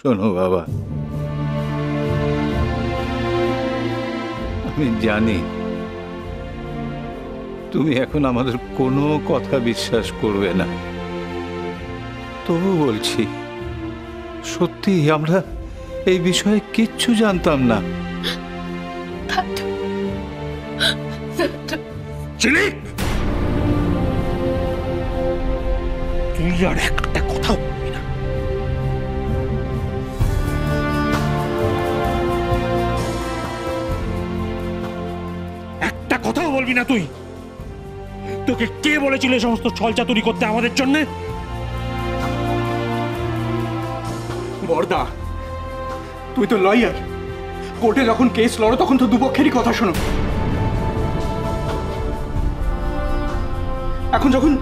শোনো বাবা, আমি জানি তুমি এখন আমাদের কোনো কথা বিশ্বাস করবে না, তবু বলছি সত্যি আমরা এই বিষয়ে কিচ্ছু জানতাম না। তুই আর একটা কথাও বলবি না। একটা কথাও বলবি না তুই। তোকে কে বলেছিল এই সমস্ত ছলচাতুরি করতে আমাদের জন্য? বড়দা, তুই তো লয়ার, কোর্টে যখন কেস লড়ো তখন তো দুপক্ষেরই কথা শোনো। এখন যখন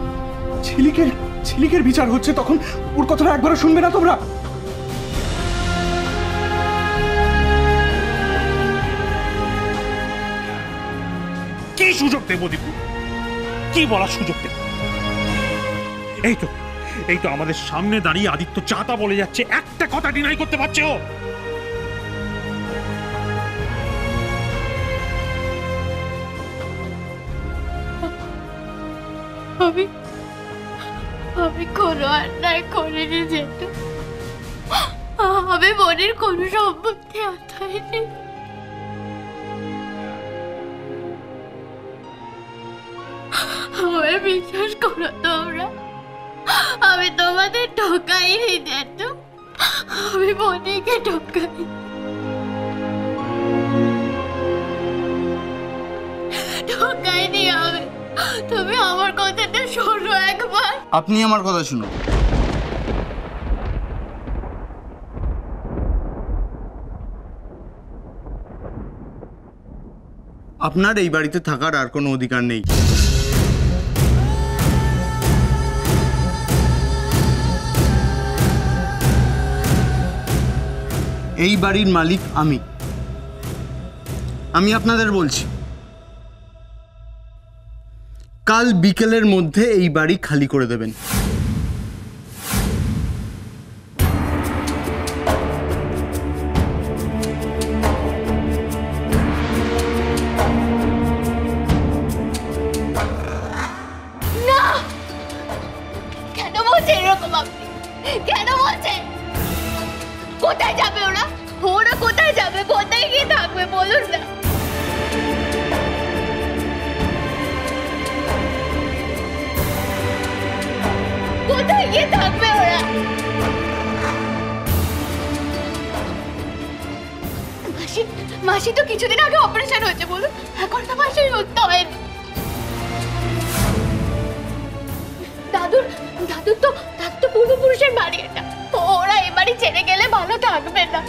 ঝিলিকের বিচার হচ্ছে তখন ওর কথাটা একবারও শুনবে না তোমরা? কি সুযোগ দেবো দীপু? কি বলার সুযোগ দেব? এই তো আমাদের সামনে দাঁড়িয়ে আদিত্য চাতা বলে যাচ্ছে, একটা কথা ডিনাই করতে পারছে ও? আমি কোনো অন্যায় করিনি জেঠু, আমি বোনের কোনো সম্পত্তি হাতাইনি। আমায় বিশ্বাস করো তোমরা, আমি তোমাদের ঠকাইনি জেঠু, আমি বোনকে ঠকাই। ঠকাইনি আমি, তুমি আমার কথাটা শোনো একবার। আপনি আমার কথা শুনুন। আপনার এই বাড়িতে থাকার আর কোনো অধিকার নেই। এই বাড়ির মালিক আমি আপনাদের বলছি, কাল বিকেলের মধ্যে এই বাড়ি খালি করে দেবেন। না, কেন বলছেন এরকম আপনি? কেন বলছেন? কোথায় যাবে ওরা? ওরা কোথায় যাবে? কোথায় গিয়ে থাকবে বলুন না। কোথায় গিয়ে থাকবে ওরা? মাসি তো কিছুদিন আগে অপারেশন হয়েছে, বলুন এখন তো মাসির মুক্ত হয়নি। দাদুর তো পূর্বপুরুষের বাড়ি এটা, ওরা এ বাড়ি ছেড়ে গেলে ভালো থাকবে না।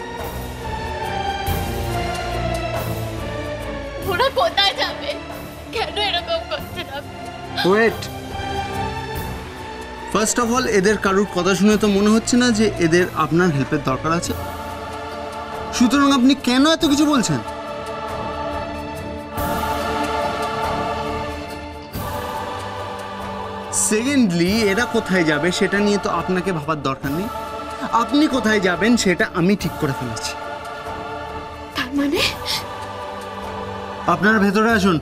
ওরা কোথায় যাবে? কেন এরকম করছেন আপনি? ওয়েট, ফার্স্ট অফ অল এদের কারুর কথা শুনে তো মনে হচ্ছে না যে এদের আপনার হেল্পের দরকার আছে, সুতরাং আপনি কেন এত কিছু বলছেন? সেকেন্ডলি, এরা কোথায় যাবে সেটা নিয়ে তো আপনাকে ভাবার দরকার নেই। আপনি কোথায় যাবেন সেটা আমি ঠিক করে ফেলেছি। তার মানে আপনারা ভেতরে আসুন।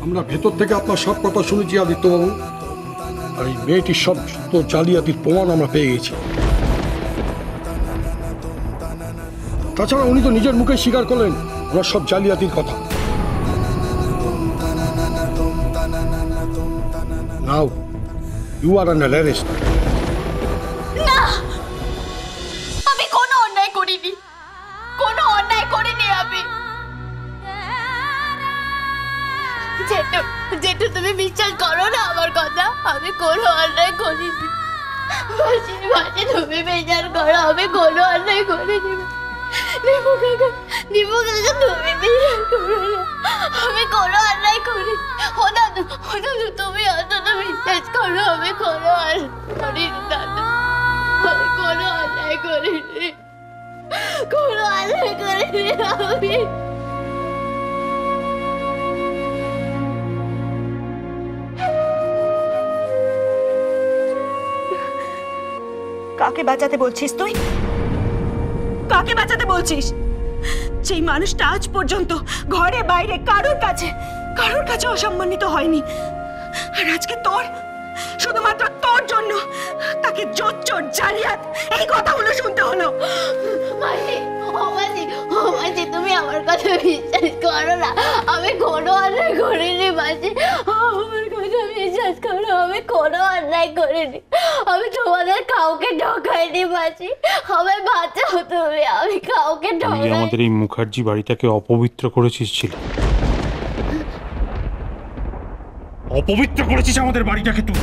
আমরা ভেতর থেকে আপনার সব কথা শুনেছি আদিত্যবাবু, আর এই মেয়েটির সব জালিয়াতির প্রমাণ আমরা পেয়ে গেছি। তাছাড়া উনি তো নিজের মুখে স্বীকার করলেন ওনার সব জালিয়াতির কথা। Now you are under arrest. না, আমি কোনো অন্যায় করিনি, কোনো অন্যায় করিনি আমি। জেঠু তুমি বিশ্বাস করো না আমার কথা, আমি কোনো অন্যায় করিনি। মাসি তুমি বিচার করো, আমি কোনো অন্যায় করিনি। দীপু কাকা তুমি বিচার করো না, আমি কোনো অন্যায় করিনি। ও দাদু তুমি আসো না। বিশ্বাস করো, আমি কোনো অন্যায় করিনি দাদা, আমি কোনো অন্যায় করিনি, কোনো অন্যায় করিনি আমি। কাকে বাঁচাতে বলছিস তুই? কাকে বাঁচাতে বলছিস? সেই মানুষটা আজ পর্যন্ত ঘরে বাইরে কারোর কাছে অসম্মানিত হয়নি, আর আজকে শুধুমাত্র তোর জন্য তাকে জোচ্চোর জালিয়াত এই কথাগুলো শুনতে হলো। মাসি, ও মাসি, ও মাসি, তুমি আমার কথা বিশ্বাস করো না, আমি কোনো অন্যায় করিনি মাসি, আমার কথা বিশ্বাস করো, আমি কোনো অন্যায় করিনি, আমি তোমাদের কাউকে ঠকাইনি মাসি, আমায় বাঁচাও তুমি, আমি কাউকে তুই ঠকাই। আমাদের এই মুখার্জি বাড়িটাকে অপবিত্র করেছিস ছিল, অপবিত্র করেছিস আমাদের বাড়িটাকে তুই।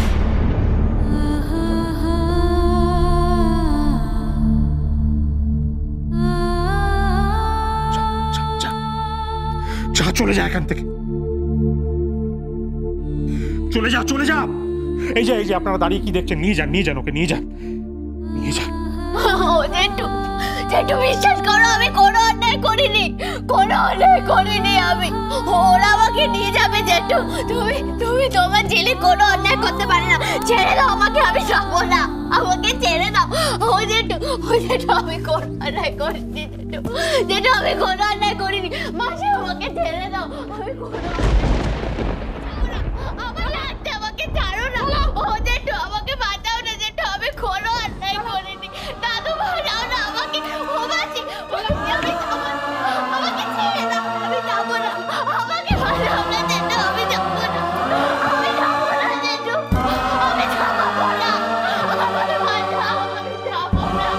যা, চলে যা এখান থেকে, চলে যা, চলে যা। এই যে আপনারা দাঁড়িয়ে কি দেখছেন? নিয়ে যান ওকে, নিয়ে যান। ও জেঠু, জেঠু বিশ্বাস করো, আমি কোনো অন্যায় করিনি, কোনো অন্যায় করিনি আমি, ওরা আমাকে নিয়ে যাবে জেঠু, তুমি তোমার ছেলে কোনো অন্যায় করতে পারে না, ছেড়ে দাও আমাকে, আমি যাবো না, আমাকে ছেড়ে দাও। ও জেঠু, আমি কোনো অন্যায় করিনি জেঠু, আমি কোনো অন্যায় করিনি, মাসি আমাকে ছেড়ে দাও, আমি কোনো আমাকে ছাড়ো না, ও জেঠু আমাকে বাঁচাও না জেঠু, আমি কোনো অন্যায় করিনি, দাদু বাঁচাও না আমাকে, ও মাসি, আমি যাবো না, আমাকে ছেড়ে দাও, আমি যাবো না, আমাকে বাঁচাও না জেঠু, আমি যাবো না, আমি যাবো না জেঠু, আমি যাবো না, আমাকে বাঁচাও, আমি যাবো না।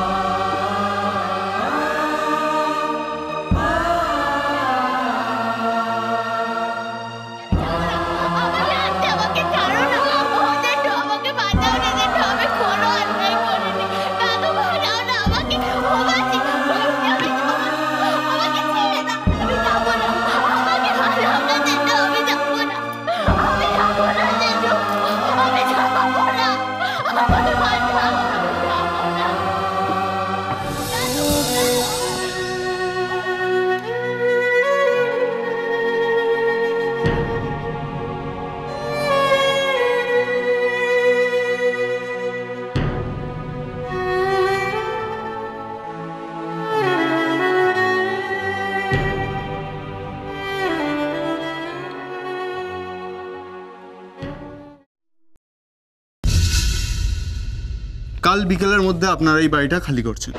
আমাকে ছাড়ো না, ও জেঠু আমাকে বাঁচাও না জেঠু, আমি কোনো অন্যায় করিনি, দাদু বাঁচাও না আমাকে, ও মাসি, আমি যাবো না, আমাকে ছেড়ে দাও, আমি যাবো না, আমাকে বাঁচাও না জেঠু, আমি যাবো না, আমি যাবো না জেঠু, আমি যাবো না, আমাকে বাঁচাও, আমি যাবো না। কাল বিকেলের মধ্যে আপনারা এই বাড়িটা খালি করছেন।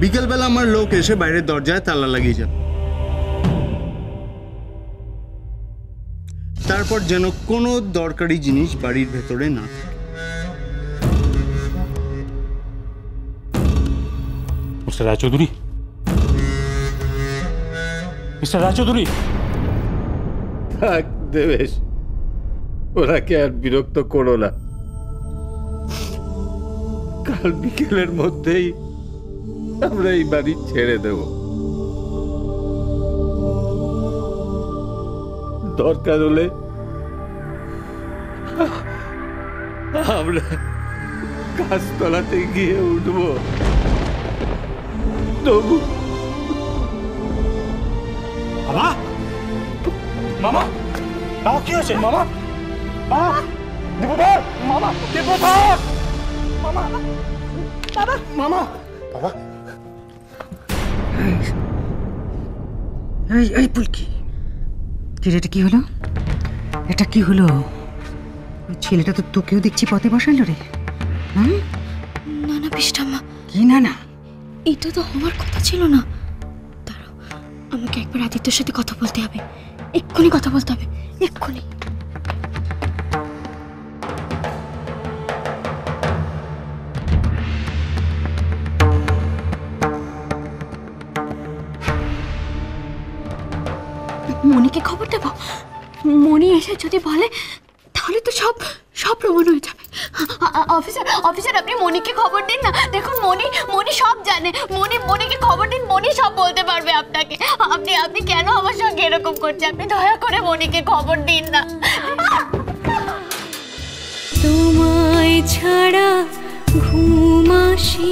বিকেলবেলা আমার লোক এসে বাইরের দরজায় তালা লাগিয়ে যান, তারপর যেন কোনো দরকারি জিনিস বাড়ির ভেতরে না থাকে। মিস্টার রায়চৌধুরী, মিস্টার রায়চৌধুরী, থাক দেবেশ, ওনাকে আর বিরক্ত করো না, কাল বিকেলের মধ্যেই আমরা এই বাড়ি ছেড়ে দেব, দরকার হলে আমরা গাছতলাতে গিয়ে উঠবো, তবু বাবা, মামা, বাবা কি হয়েছে? মামা, বাবা, দেবদার, মামা, দেবদার, মামা, বাবা, মামা, বাবা। এই পুলকি, এটা কি হলো? এটা কি হলো? ওই ছেলেটা তো তোকেও দেখছি পথে বসালো রে। হুম, না না পিষ্টাম্মা, কি না না, এটা তো আমার কথা ছিল না, দাঁড়াও, আমাকে একবার আদিত্যর সাথে কথা বলতে হবে, এক্ষুনি কথা বলতে হবে, এক্ষুনি। মনিকে খবর দেব, মনি এসে যদি বলে তাহলে তো সব সব প্রমাণ হয়ে যাবে। অফিসার অফিসার আপনি মনিকে খবর দিন না। দেখুন মনি সব জানে। মনিকে খবর দিন, মনি সব বলতে পারবে আপনাকে। আপনি কেন আমার সঙ্গে এরকম করছেন? আপনি দয়া করে মনিকে খবর দিন না। তোমায় ছাড়া ঘুম আসি